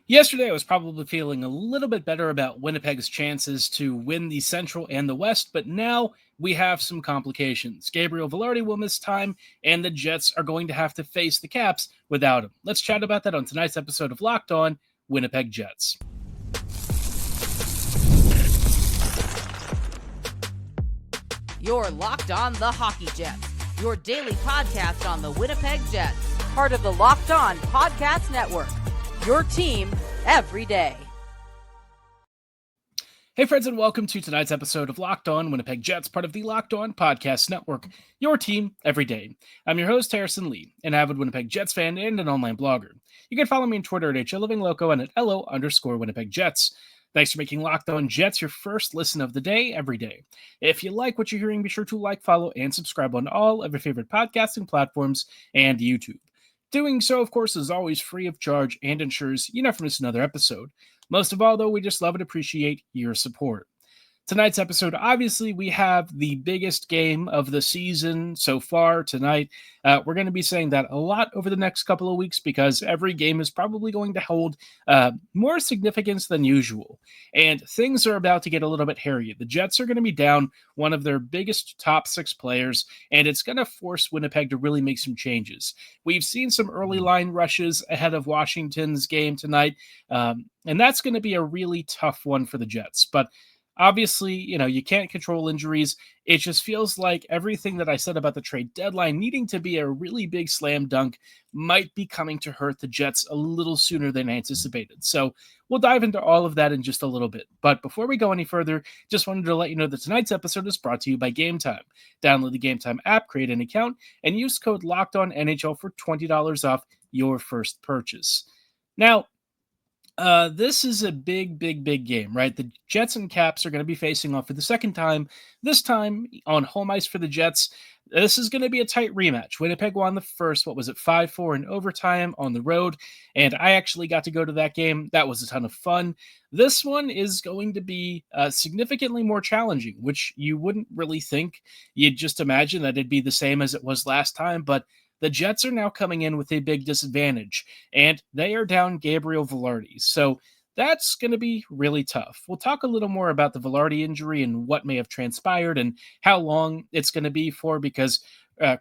Yesterday, I was probably feeling a little bit better about Winnipeg's chances to win the Central and the West, but now we have some complications. Gabriel Vilardi will miss time, and the Jets are going to have to face the Caps without him. Let's chat about that on tonight's episode of Locked On Winnipeg Jets. You're Locked On the Hockey Jets, your daily podcast on the Winnipeg Jets, part of the Locked On Podcast Network. Your team every day. Hey friends, and welcome to tonight's episode of Locked On Winnipeg Jets, part of the Locked On Podcast Network, your team every day. I'm your host, Harrison Lee, an avid Winnipeg Jets fan and an online blogger. You can follow me on Twitter at HLivingLoco and at LO_Winnipeg Jets. Thanks for making Locked On Jets your first listen of the day every day. If you like what you're hearing, be sure to like, follow, and subscribe on all of your favorite podcasting platforms and YouTube. Doing so, of course, is always free of charge and ensures you never miss another episode. Most of all, though, we just love and appreciate your support. Tonight's episode, obviously, we have the biggest game of the season so far tonight. We're going to be saying that a lot over the next couple of weeks because every game is probably going to hold more significance than usual. And things are about to get a little bit hairy. The Jets are going to be down one of their biggest top six players, and it's going to force Winnipeg to really make some changes. We've seen some early line rushes ahead of Washington's game tonight, and that's going to be a really tough one for the Jets. But obviously, you can't control injuries. It just feels like everything that I said about the trade deadline needing to be a really big slam dunk might be coming to hurt the Jets a little sooner than anticipated. So we'll dive into all of that in just a little bit. But before we go any further, just wanted to let you know that tonight's episode is brought to you by Game Time. Download the Game Time app, create an account, and use code LOCKEDONNHL for $20 off your first purchase. Now, this is a big game, right? The Jets and Caps are going to be facing off for the second time, this time on home ice for the Jets. This is going to be a tight rematch. Winnipeg won the first, 5-4 in overtime on the road, and I actually got to go to that game. That was a ton of fun. This one is going to be significantly more challenging, which you wouldn't really think. You'd just imagine that it'd be the same as it was last time, but the Jets are now coming in with a big disadvantage, and they are down Gabriel Vilardi. So that's going to be really tough. We'll talk a little more about the Vilardi injury and what may have transpired and how long it's going to be for, because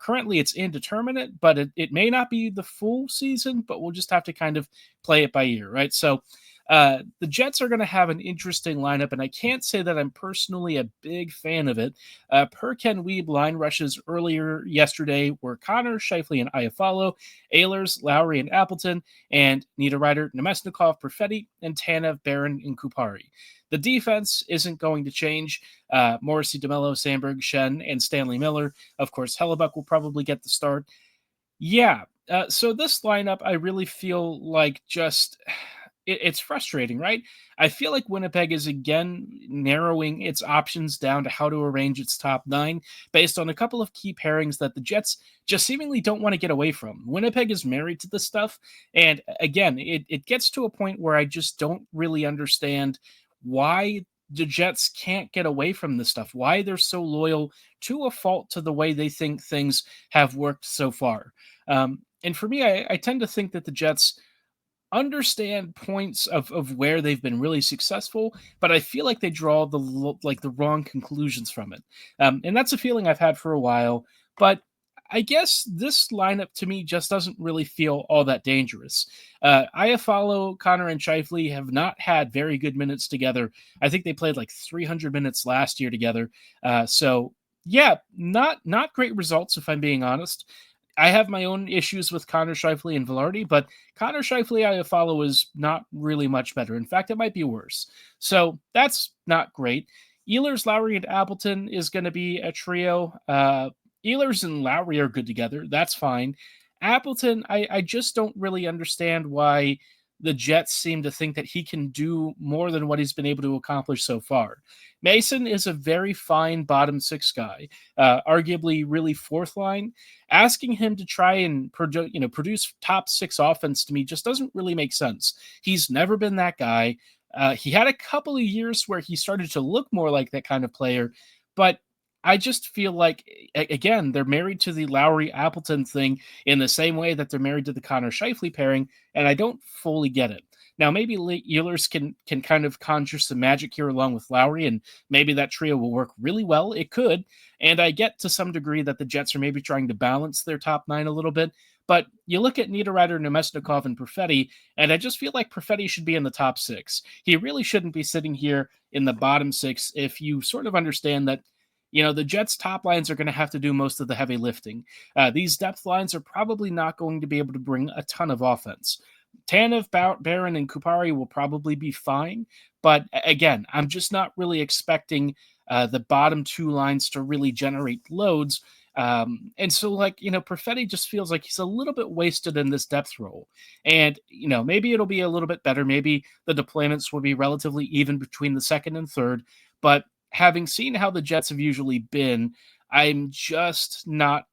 currently it's indeterminate, but it may not be the full season, but we'll just have to kind of play it by ear, right? So the Jets are going to have an interesting lineup, and I can't say that I'm personally a big fan of it. Per Ken Wiebe, line rushes earlier yesterday were Connor, Scheifele, and Iafallo, Ehlers, Lowry, and Appleton, and Niederreiter, Nemesnikov, Perfetti, and Tanev, Barron, and Kupari. The defense isn't going to change. Morrissey, DeMello, Sandberg, Shen, and Stanley Miller. Of course, Hellebuck will probably get the start. Yeah, so this lineup, I really feel like just... It's frustrating, right? I feel like Winnipeg is again narrowing its options down to how to arrange its top nine based on a couple of key pairings that the Jets just seemingly don't want to get away from. Winnipeg is married to this stuff, and again, it gets to a point where I just don't really understand why the Jets can't get away from this stuff, why they're so loyal to a fault to the way they think things have worked so far. And for me, I tend to think that the Jets understand points of where they've been really successful, but I feel like they draw the wrong conclusions from it. And that's a feeling I've had for a while, but I guess this lineup to me just doesn't really feel all that dangerous. Iafallo, Connor, and Scheifele have not had very good minutes together. I think they played like 300 minutes last year together. So yeah, not great results if I'm being honest. I have my own issues with Connor, Scheifele, and Vilardi, but Connor, Scheifele, Iafallo is not really much better. In fact, it might be worse. So that's not great. Ehlers, Lowry, and Appleton is going to be a trio. Ehlers and Lowry are good together. That's fine. Appleton, I just don't really understand why the Jets seem to think that he can do more than what he's been able to accomplish so far. Mason is a very fine bottom six guy, arguably really fourth line. Asking him to try and produce top six offense to me just doesn't really make sense. He's never been that guy. He had a couple of years where he started to look more like that kind of player, but I just feel like, again, they're married to the Lowry-Appleton thing in the same way that they're married to the Connor Scheifele pairing, and I don't fully get it. Now, maybe Ehlers can kind of conjure some magic here along with Lowry, and maybe that trio will work really well. It could. And I get to some degree that the Jets are maybe trying to balance their top nine a little bit. But you look at Niederreiter, Nemesnikov, and Perfetti, and I just feel like Perfetti should be in the top six. He really shouldn't be sitting here in the bottom six if you sort of understand that, the Jets' top lines are going to have to do most of the heavy lifting. These depth lines are probably not going to be able to bring a ton of offense. Tanev, Barron, and Kupari will probably be fine. But again, I'm just not really expecting the bottom two lines to really generate loads. And so, Perfetti just feels like he's a little bit wasted in this depth role. And, maybe it'll be a little bit better. Maybe the deployments will be relatively even between the second and third. But having seen how the Jets have usually been, I'm not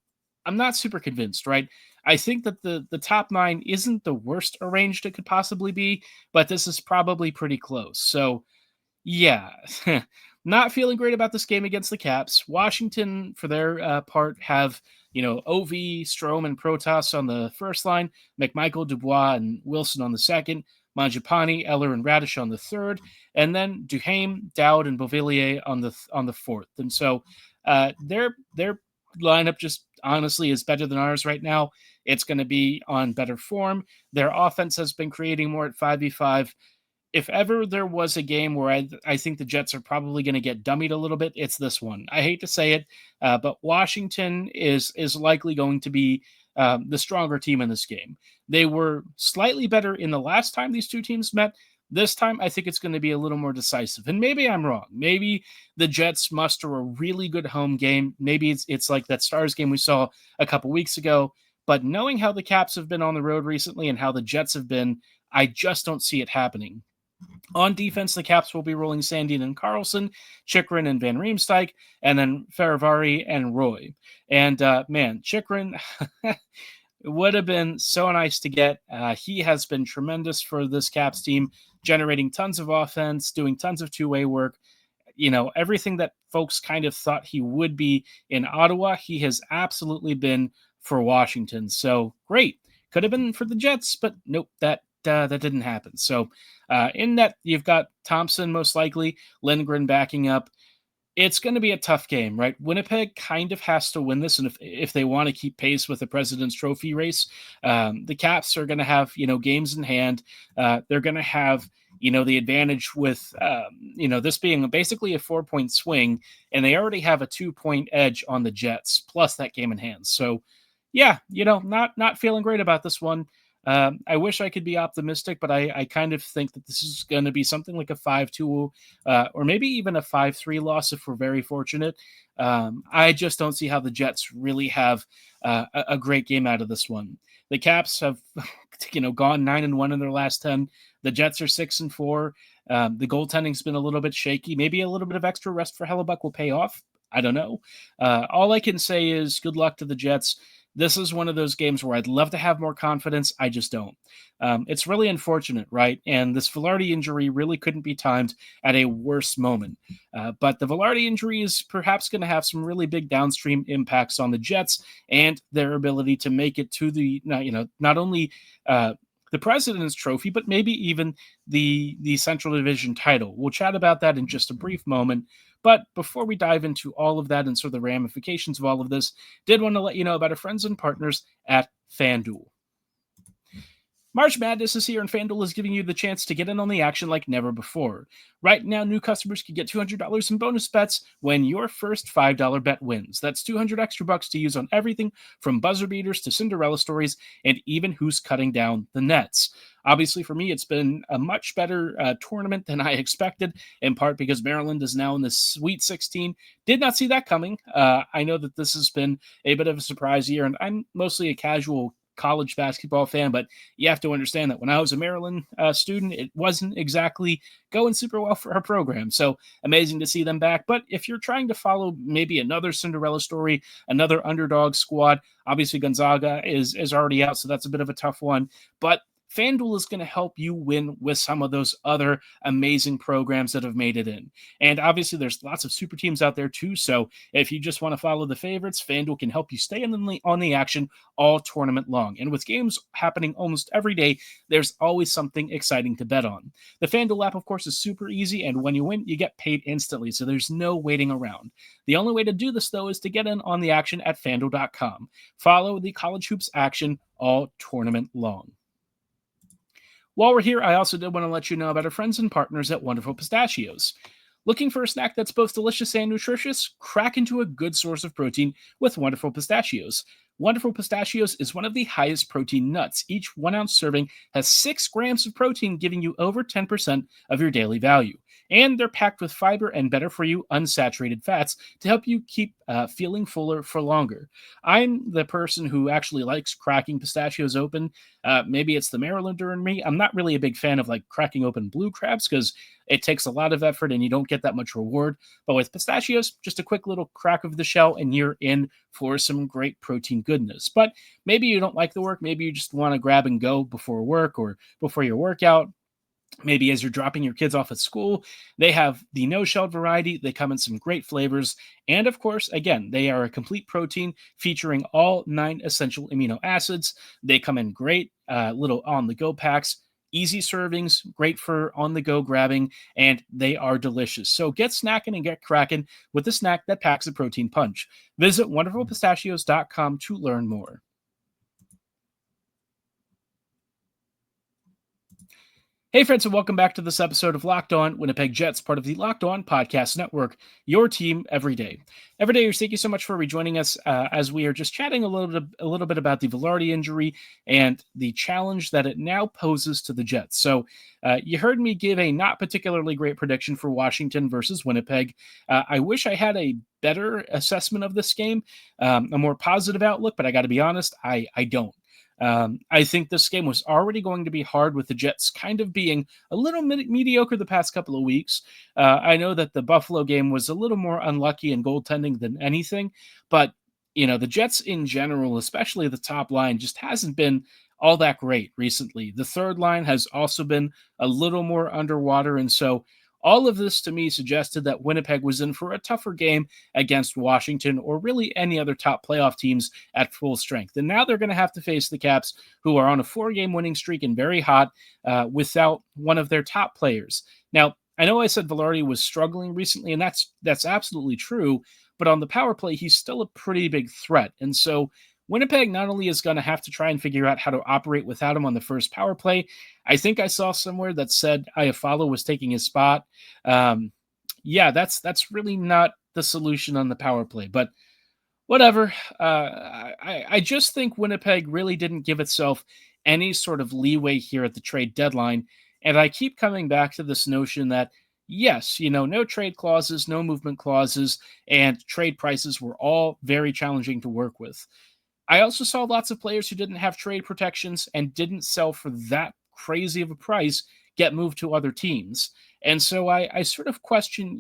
super convinced, right? I think that the top nine isn't the worst arranged it could possibly be, but this is probably pretty close. So, yeah, not feeling great about this game against the Caps. Washington, for their part, have, OV, Strome, and Protas on the first line, McMichael, Dubois, and Wilson on the second, Mangiapane, Eller, and Radish on the third, and then Duhaime, Dowd, and Beauvillier on the fourth. And so their lineup just honestly is better than ours right now. It's going to be on better form. Their offense has been creating more at 5v5. If ever there was a game where I think the Jets are probably going to get dummied a little bit, it's this one. I hate to say it, but Washington is likely going to be the stronger team in this game. They were slightly better in the last time these two teams met. This time, I think it's going to be a little more decisive. And maybe I'm wrong. Maybe the Jets muster a really good home game. Maybe it's like that Stars game we saw a couple weeks ago. But knowing how the Caps have been on the road recently and how the Jets have been, I just don't see it happening. On defense, the Caps will be rolling Sandin and Carlson, Chychrun and Van Riemsdyk, and then Faravari and Roy. And Chychrun would have been so nice to get. He has been tremendous for this Caps team, generating tons of offense, doing tons of two-way work. Everything that folks kind of thought he would be in Ottawa, he has absolutely been for Washington. So great. Could have been for the Jets, but nope, that didn't happen. So in net, you've got Thompson most likely, Lindgren backing up. It's going to be a tough game, right? Winnipeg kind of has to win this, and if they want to keep pace with the President's Trophy race, the Caps are going to have games in hand. They're going to have the advantage with this being basically a 4-point swing, and they already have a 2-point edge on the Jets plus that game in hand. So yeah, not feeling great about this one. I wish I could be optimistic, but I kind of think that this is going to be something like a 5-2 or maybe even a 5-3 loss if we're very fortunate. I just don't see how the Jets really have a great game out of this one. The Caps have gone 9-1 in their last 10. The Jets are 6-4. The goaltending's been a little bit shaky. Maybe a little bit of extra rest for Hellebuck will pay off. I don't know. All I can say is good luck to the Jets. This is one of those games where I'd love to have more confidence. I just don't. It's really unfortunate, right? And this Vilardi injury really couldn't be timed at a worse moment. But the Vilardi injury is perhaps going to have some really big downstream impacts on the Jets and their ability to make it to the, not only the President's Trophy, but maybe even the Central Division title. We'll chat about that in just a brief moment. But before we dive into all of that and sort of the ramifications of all of this, did want to let you know about our friends and partners at FanDuel. March Madness is here, and FanDuel is giving you the chance to get in on the action like never before. Right now, new customers can get $200 in bonus bets when your first $5 bet wins. That's $200 extra bucks to use on everything from buzzer beaters to Cinderella stories and even who's cutting down the nets. Obviously, for me, it's been a much better tournament than I expected, in part because Maryland is now in the Sweet 16. Did not see that coming. I know that this has been a bit of a surprise year, and I'm mostly a casual college basketball fan, but you have to understand that when I was a Maryland student, it wasn't exactly going super well for our program. So amazing to see them back. But if you're trying to follow maybe another Cinderella story, another underdog squad, obviously Gonzaga is already out, so that's a bit of a tough one. But FanDuel is going to help you win with some of those other amazing programs that have made it in. And obviously, there's lots of super teams out there too. So if you just want to follow the favorites, FanDuel can help you stay on the action all tournament long. And with games happening almost every day, there's always something exciting to bet on. The FanDuel app, of course, is super easy, and when you win, you get paid instantly, so there's no waiting around. The only way to do this, though, is to get in on the action at FanDuel.com. Follow the college hoops action all tournament long. While we're here, I also did want to let you know about our friends and partners at Wonderful Pistachios. Looking for a snack that's both delicious and nutritious? Crack into a good source of protein with Wonderful Pistachios. Wonderful Pistachios is one of the highest protein nuts. Each 1 ounce serving has 6 grams of protein, giving you over 10% of your daily value. And they're packed with fiber and better for you unsaturated fats to help you keep feeling fuller for longer. I'm the person who actually likes cracking pistachios open. Maybe it's the Marylander in me. I'm not really a big fan of like cracking open blue crabs because it takes a lot of effort and you don't get that much reward. But with pistachios, just a quick little crack of the shell and you're in for some great protein goodness. But maybe you don't like the work. Maybe you just want to grab and go before work or before your workout. Maybe as you're dropping your kids off at school. They have the no-shelled variety. They come in some great flavors. And of course, again, they are a complete protein featuring all 9 essential amino acids. They come in great little on-the-go packs. Easy servings, great for on-the-go grabbing, and they are delicious. So get snacking and get cracking with a snack that packs a protein punch. Visit wonderfulpistachios.com to learn more. Hey friends, and welcome back to this episode of Locked On Winnipeg Jets, part of the Locked On Podcast Network, your team every day. Every day, thank you so much for rejoining us as we are just chatting a little bit about the Vilardi injury and the challenge that it now poses to the Jets. So you heard me give a not particularly great prediction for Washington versus Winnipeg. I wish I had a better assessment of this game, a more positive outlook, but I got to be honest, I don't. I think this game was already going to be hard with the Jets kind of being a little mediocre the past couple of weeks. I know that the Buffalo game was a little more unlucky in goaltending than anything, but the Jets in general, especially the top line, just hasn't been all that great recently. The third line has also been a little more underwater, and so all of this to me suggested that Winnipeg was in for a tougher game against Washington or really any other top playoff teams at full strength. And now they're going to have to face the Caps, who are on a 4-game winning streak and very hot without one of their top players. Now, I know I said Vilardi was struggling recently, and that's absolutely true, but on the power play, he's still a pretty big threat. And so Winnipeg not only is going to have to try and figure out how to operate without him on the first power play. I think I saw somewhere that said Iafallo was taking his spot. That's really not the solution on the power play, but whatever. I just think Winnipeg really didn't give itself any sort of leeway here at the trade deadline. And I keep coming back to this notion that, yes, no trade clauses, no movement clauses, and trade prices were all very challenging to work with. I also saw lots of players who didn't have trade protections and didn't sell for that crazy of a price get moved to other teams. And so I sort of question,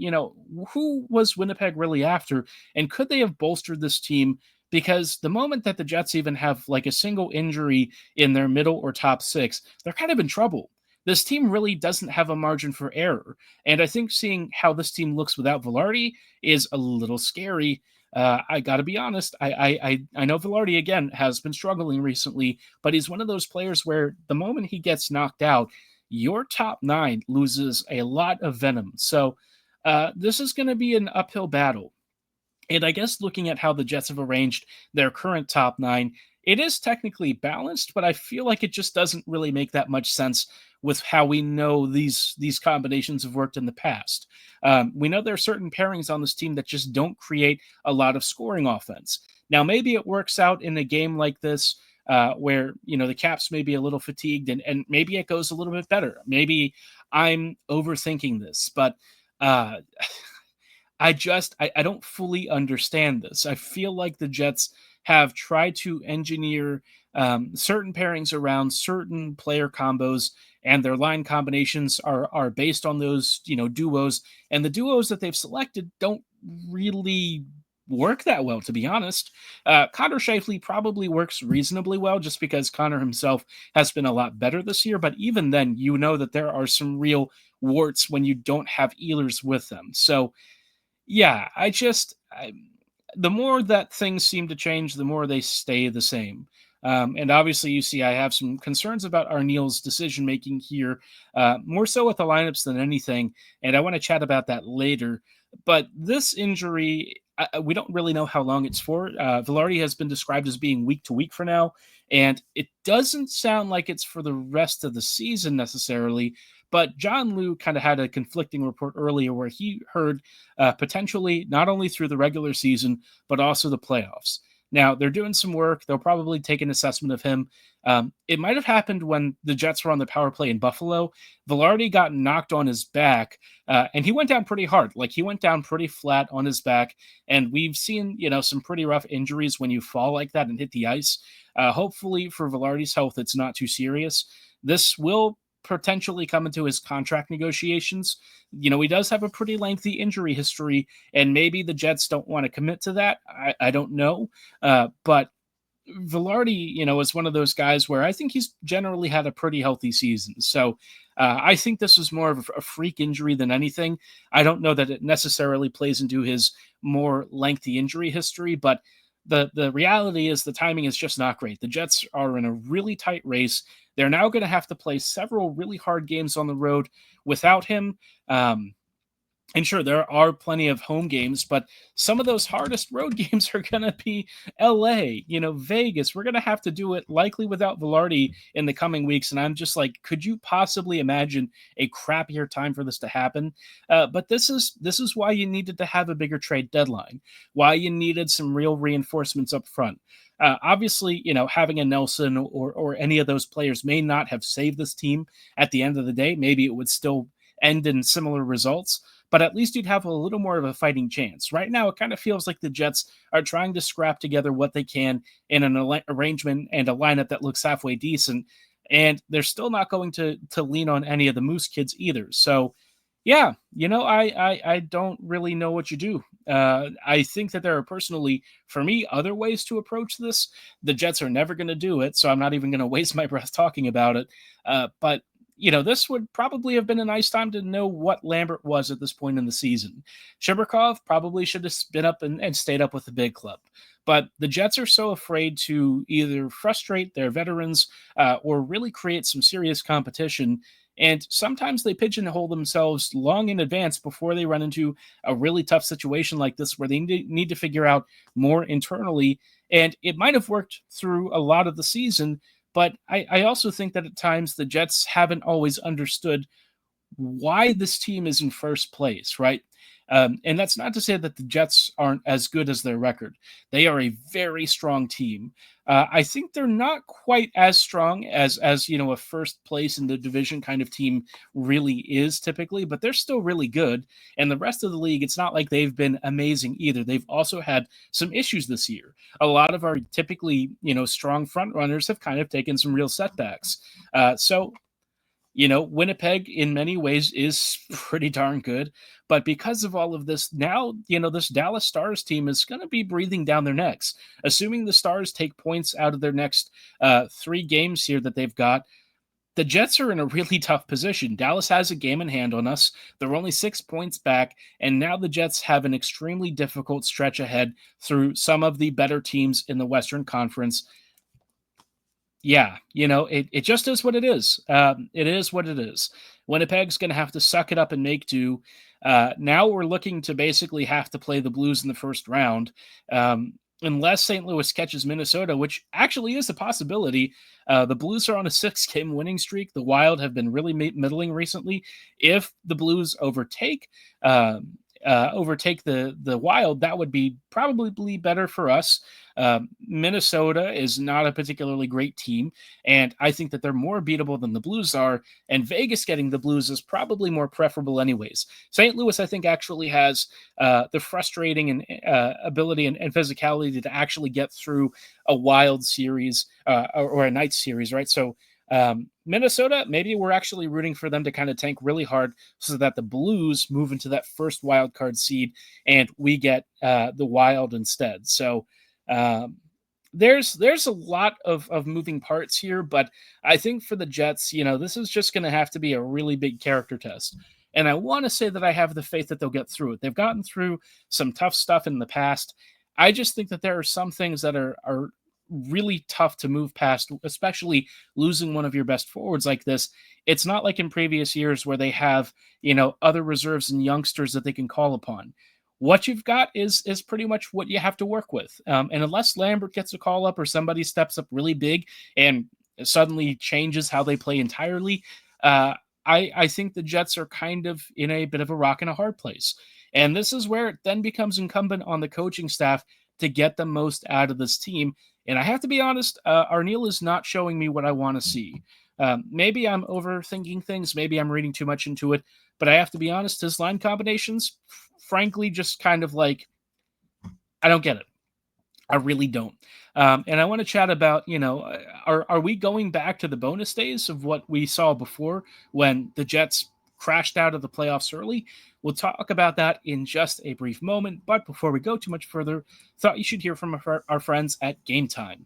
who was Winnipeg really after? And could they have bolstered this team? Because the moment that the Jets even have like a single injury in their middle or top 6, they're kind of in trouble. This team really doesn't have a margin for error. And I think seeing how this team looks without Vilardi is a little scary. I got to be honest. I know Vilardi, again, has been struggling recently, but he's one of those players where the moment he gets knocked out, your top 9 loses a lot of venom. So this is going to be an uphill battle. And I guess looking at how the Jets have arranged their current top 9, it is technically balanced, but I feel like it just doesn't really make that much sense with how we know these combinations have worked in the past. We know there are certain pairings on this team that just don't create a lot of scoring offense. Now, maybe it works out in a game like this where, the Caps may be a little fatigued and maybe it goes a little bit better. Maybe I'm overthinking this, but I don't fully understand this. I feel like the Jets have tried to engineer certain pairings around certain player combos, and their line combinations are based on those, duos. And the duos that they've selected don't really work that well, to be honest. Connor Scheifele probably works reasonably well just because Connor himself has been a lot better this year. But even then, you know that there are some real warts when you don't have Ehlers with them. So, yeah, the more that things seem to change, the more they stay the same. And obviously, you see, I have some concerns about Arniel's decision making here, more so with the lineups than anything. And I want to chat about that later. But this injury, we don't really know how long it's for. Vilardi has been described as being week to week for now, and it doesn't sound like it's for the rest of the season necessarily. But John Liu kind of had a conflicting report earlier where he heard potentially not only through the regular season, but also the playoffs. Now, they're doing some work. They'll probably take an assessment of him. It might have happened when the Jets were on the power play in Buffalo. Vilardi got knocked on his back, and he went down pretty hard. Like, he went down pretty flat on his back, and we've seen, some pretty rough injuries when you fall like that and hit the ice. Hopefully, for Vilardi's health, it's not too serious. This will potentially come into his contract negotiations. He does have a pretty lengthy injury history, and maybe the Jets don't want to commit to that. I don't know. But Vilardi, is one of those guys where I think he's generally had a pretty healthy season. So I think this was more of a freak injury than anything. I don't know that it necessarily plays into his more lengthy injury history, but the reality is the timing is just not great. The Jets are in a really tight race. They're now going to have to play several really hard games on the road without him. And sure, there are plenty of home games, but some of those hardest road games are going to be LA, Vegas. We're going to have to do it likely without Vilardi in the coming weeks. And I'm just like, could you possibly imagine a crappier time for this to happen? But this is why you needed to have a bigger trade deadline, why you needed some real reinforcements up front. Obviously, having a Nelson or any of those players may not have saved this team at the end of the day. Maybe it would still end in similar results, but at least you'd have a little more of a fighting chance. Right now, it kind of feels like the Jets are trying to scrap together what they can in an arrangement and a lineup that looks halfway decent, and they're still not going to lean on any of the Moose kids either. So, yeah, I don't really know what you do. I think that there are personally, for me, other ways to approach this. The Jets are never going to do it, so I'm not even going to waste my breath talking about it. But this would probably have been a nice time to know what Lambert was at this point in the season. Shiberkov probably should have been up and stayed up with the big club. But the Jets are so afraid to either frustrate their veterans or really create some serious competition. And sometimes they pigeonhole themselves long in advance before they run into a really tough situation like this where they need to figure out more internally. And it might have worked through a lot of the season, but I also think that at times the Jets haven't always understood why this team is in first place, right? And that's not to say that the Jets aren't as good as their record. They are a very strong team. I think they're not quite as strong as a first place in the division kind of team really is typically, but they're still really good. And the rest of the league, it's not like they've been amazing either. They've also had some issues this year. A lot of our typically strong front runners have kind of taken some real setbacks. So Winnipeg in many ways is pretty darn good, but because of all of this, now, this Dallas Stars team is going to be breathing down their necks. Assuming the Stars take points out of their next 3 games here that they've got, the Jets are in a really tough position. Dallas has a game in hand on us. They're only 6 points back, and now the Jets have an extremely difficult stretch ahead through some of the better teams in the Western Conference. Yeah, it just is what it is. It is what it is. Winnipeg's going to have to suck it up and make do. Now we're looking to basically have to play the Blues in the first round. Unless St. Louis catches Minnesota, which actually is a possibility. The Blues are on a 6-game winning streak. The Wild have been really middling recently. If the Blues overtake the Wild, that would be probably better for us. Minnesota is not a particularly great team, and I think that they're more beatable than the Blues are, and Vegas getting the Blues is probably more preferable anyways. St. Louis, I think, actually has the frustrating and ability and physicality to actually get through a Wild series or a night series, right? So Minnesota, maybe we're actually rooting for them to kind of tank really hard so that the Blues move into that first wild card seed and we get the Wild instead. So there's a lot of moving parts here, but I think for the Jets, this is just going to have to be a really big character test. And I want to say that I have the faith that they'll get through it. They've gotten through some tough stuff in the past. I just think that there are some things that are really tough to move past, especially losing one of your best forwards like this. It's not like in previous years where they have, other reserves and youngsters that they can call upon. What you've got is pretty much what you have to work with. And unless Lambert gets a call up or somebody steps up really big and suddenly changes how they play entirely, I think the Jets are kind of in a bit of a rock and a hard place. And this is where it then becomes incumbent on the coaching staff to get the most out of this team. And I have to be honest, Arniel is not showing me what I want to see. Maybe I'm overthinking things. Maybe I'm reading too much into it. But I have to be honest, his line combinations, frankly, just kind of like, I don't get it. I really don't. And I want to chat about, are we going back to the Bowness days of what we saw before when the Jets crashed out of the playoffs early? We'll talk about that in just a brief moment. But before we go too much further, thought you should hear from our friends at Game Time.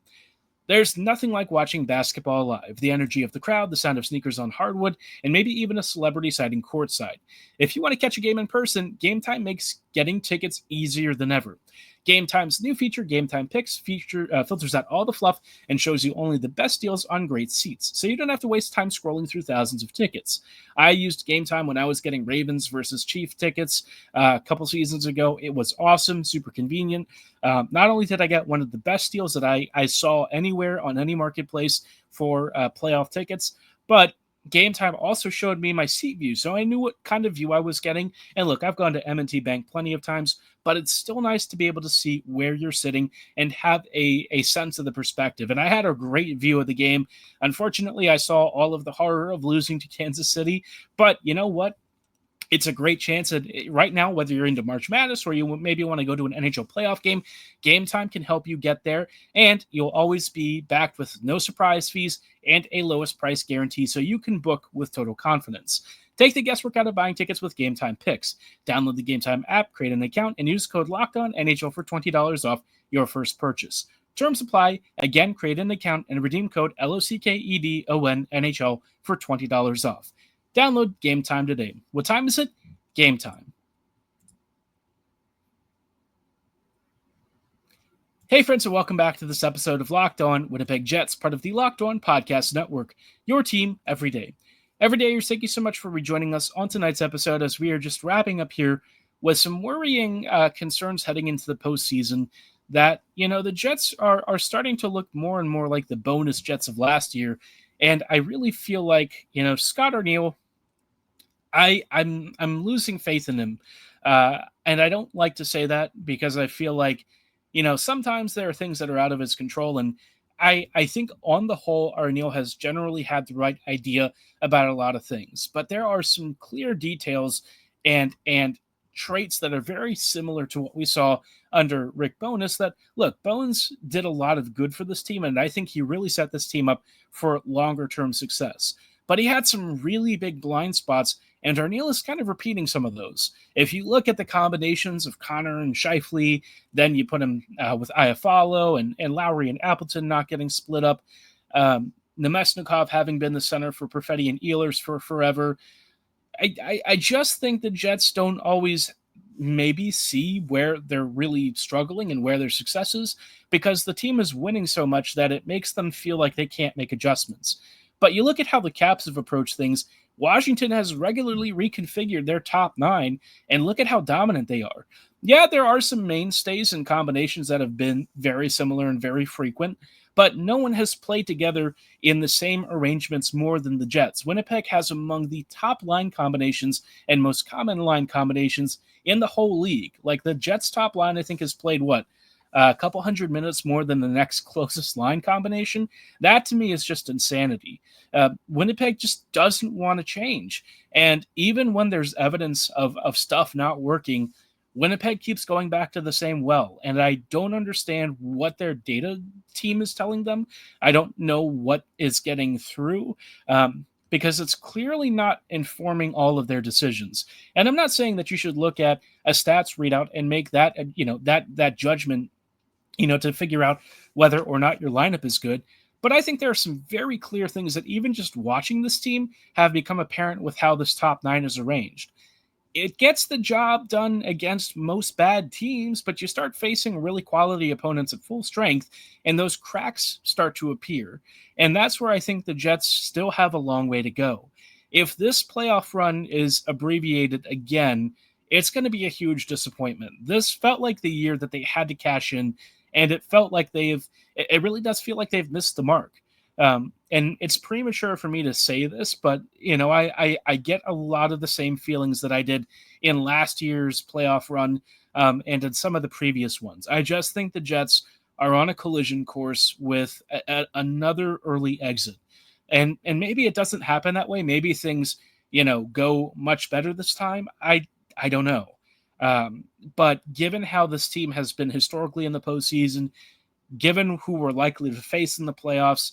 There's nothing like watching basketball live. The energy of the crowd, the sound of sneakers on hardwood, and maybe even a celebrity sighting courtside. If you want to catch a game in person, Game Time makes getting tickets easier than ever. Game Time's new feature, Game Time Picks, filters out all the fluff and shows you only the best deals on great seats, so you don't have to waste time scrolling through thousands of tickets. I used Game Time when I was getting Ravens versus Chief tickets a couple seasons ago. It was awesome, super convenient. Not only did I get one of the best deals that I saw anywhere on any marketplace for playoff tickets, but Game Time also showed me my seat view, so I knew what kind of view I was getting. And look, I've gone to M&T Bank plenty of times, but it's still nice to be able to see where you're sitting and have a sense of the perspective. And I had a great view of the game. Unfortunately, I saw all of the horror of losing to Kansas City, but you know what? It's a great chance. Right now, whether you're into March Madness or you maybe want to go to an NHL playoff game, Game Time can help you get there. And you'll always be backed with no surprise fees and a lowest price guarantee, so you can book with total confidence. Take the guesswork out of buying tickets with Game Time Picks. Download the Game Time app, create an account, and use code LOCKEDONNHL for $20 off your first purchase. Terms apply. Again, create an account and redeem code LOCKEDONNHL for $20 off. Download Game Time today. What time is it? Game Time. Hey friends, and welcome back to this episode of Locked On Winnipeg Jets, part of the Locked On Podcast Network, your team every day. Every day, thank you so much for rejoining us on tonight's episode as we are just wrapping up here with some worrying concerns heading into the postseason that, the Jets are starting to look more and more like the Bowness Jets of last year. And I really feel like, Scott Arniel, I'm losing faith in him. And I don't like to say that because I feel like, sometimes there are things that are out of his control. And I think on the whole, Arniel has generally had the right idea about a lot of things. But there are some clear details and traits that are very similar to what we saw under Rick Bowness that, look, Bones did a lot of good for this team, and I think he really set this team up for longer-term success. But he had some really big blind spots, and Arniel is kind of repeating some of those. If you look at the combinations of Connor and Scheifele, then you put him with Iafallo and Lowry and Appleton not getting split up, Nemesnikov having been the center for Perfetti and Ehlers for forever. I just think the Jets don't always maybe see where they're really struggling and where their success is because the team is winning so much that it makes them feel like they can't make adjustments. But you look at how the Caps have approached things. Washington has regularly reconfigured their top nine, and look at how dominant they are. Yeah, there are some mainstays and combinations that have been very similar and very frequent, but no one has played together in the same arrangements more than the Jets. Winnipeg has among the top line combinations and most common line combinations in the whole league. Like the Jets' top line, I think, has played, a couple hundred minutes more than the next closest line combination. That to me is just insanity. Winnipeg just doesn't want to change. And even when there's evidence of stuff not working, Winnipeg keeps going back to the same well, and I don't understand what their data team is telling them. I don't know what is getting through. Because it's clearly not informing all of their decisions. And I'm not saying that you should look at a stats readout and make that, that judgment, to figure out whether or not your lineup is good. But I think there are some very clear things that even just watching this team have become apparent with how this top nine is arranged. It gets the job done against most bad teams, but you start facing really quality opponents at full strength, and those cracks start to appear. And that's where I think the Jets still have a long way to go. If this playoff run is abbreviated again, it's going to be a huge disappointment. This felt like the year that they had to cash in, and it felt like it really does feel like they've missed the mark. And it's premature for me to say this, but I get a lot of the same feelings that I did in last year's playoff run, and in some of the previous ones. I just think the Jets are on a collision course with another early exit, and maybe it doesn't happen that way. Maybe things go much better this time. I don't know, but given how this team has been historically in the postseason, given who we're likely to face in the playoffs,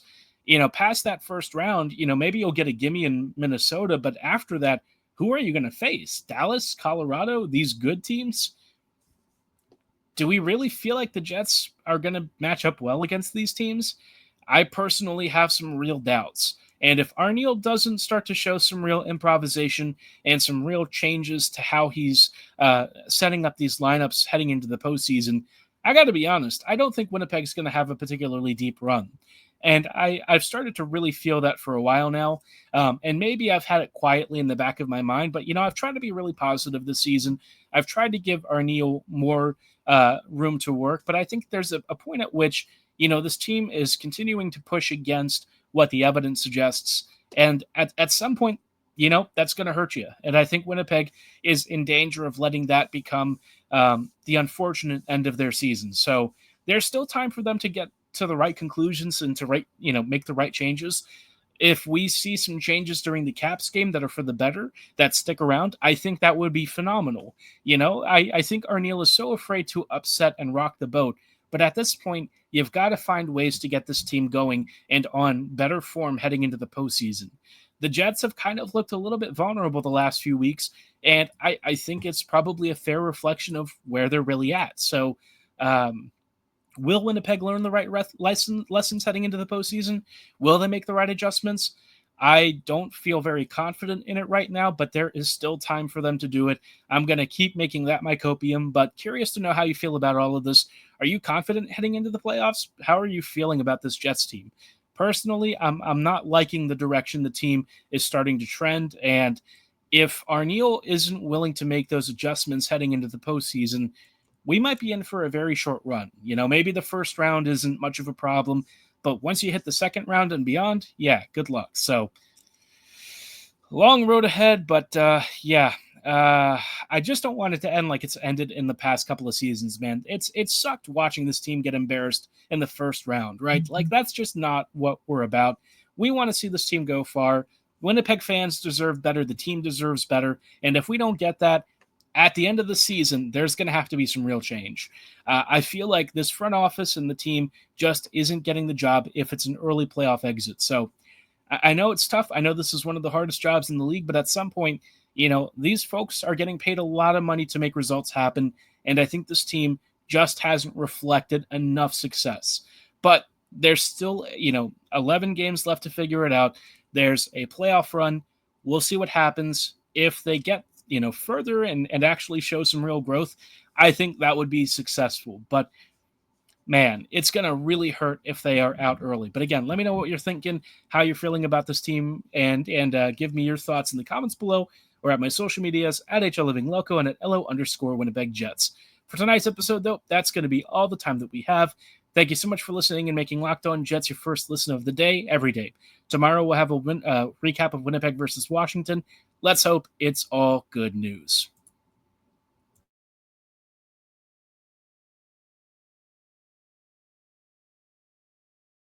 past that first round, maybe you'll get a gimme in Minnesota, but after that, who are you going to face? Dallas, Colorado, these good teams? Do we really feel like the Jets are going to match up well against these teams? I personally have some real doubts. And if Arniel doesn't start to show some real improvisation and some real changes to how he's setting up these lineups heading into the postseason, I got to be honest, I don't think Winnipeg's going to have a particularly deep run. And I've started to really feel that for a while now. And maybe I've had it quietly in the back of my mind, but, I've tried to be really positive this season. I've tried to give Arniel more room to work, but I think there's a point at which, this team is continuing to push against what the evidence suggests. And at some point, that's going to hurt you. And I think Winnipeg is in danger of letting that become the unfortunate end of their season. So there's still time for them to get to the right conclusions and to make the right changes. If we see some changes during the Caps game that are for the better, that stick around, I think that would be phenomenal. I think Arniel is so afraid to upset and rock the boat. But at this point, you've got to find ways to get this team going and on better form heading into the postseason. The Jets have kind of looked a little bit vulnerable the last few weeks, and I think it's probably a fair reflection of where they're really at. So, will Winnipeg learn the right lessons heading into the postseason? Will they make the right adjustments? I don't feel very confident in it right now, but there is still time for them to do it. I'm going to keep making that my copium, but curious to know how you feel about all of this. Are you confident heading into the playoffs? How are you feeling about this Jets team? Personally, I'm not liking the direction the team is starting to trend, and if Arniel isn't willing to make those adjustments heading into the postseason, we might be in for a very short run. Maybe the first round isn't much of a problem, but once you hit the second round and beyond, yeah, good luck. So, long road ahead, but I just don't want it to end like it's ended in the past couple of seasons, man. It sucked watching this team get embarrassed in the first round, right? Mm-hmm. Like, that's just not what we're about. We want to see this team go far. Winnipeg fans deserve better. The team deserves better. And if we don't get that, at the end of the season, there's going to have to be some real change. I feel like this front office and the team just isn't getting the job if it's an early playoff exit. So I know it's tough. I know this is one of the hardest jobs in the league, but at some point, these folks are getting paid a lot of money to make results happen. And I think this team just hasn't reflected enough success. But there's still, 11 games left to figure it out. There's a playoff run. We'll see what happens. If they get further and actually show some real growth, I think that would be successful. But man, it's going to really hurt if they are out early. But again, let me know what you're thinking, how you're feeling about this team, and give me your thoughts in the comments below or at my social medias at HLLivingLoco and at LO_Winnipeg Jets. For tonight's episode, though, that's going to be all the time that we have. Thank you so much for listening and making Locked On Jets your first listen of the day every day. Tomorrow we'll have a recap of Winnipeg versus Washington. Let's hope it's all good news.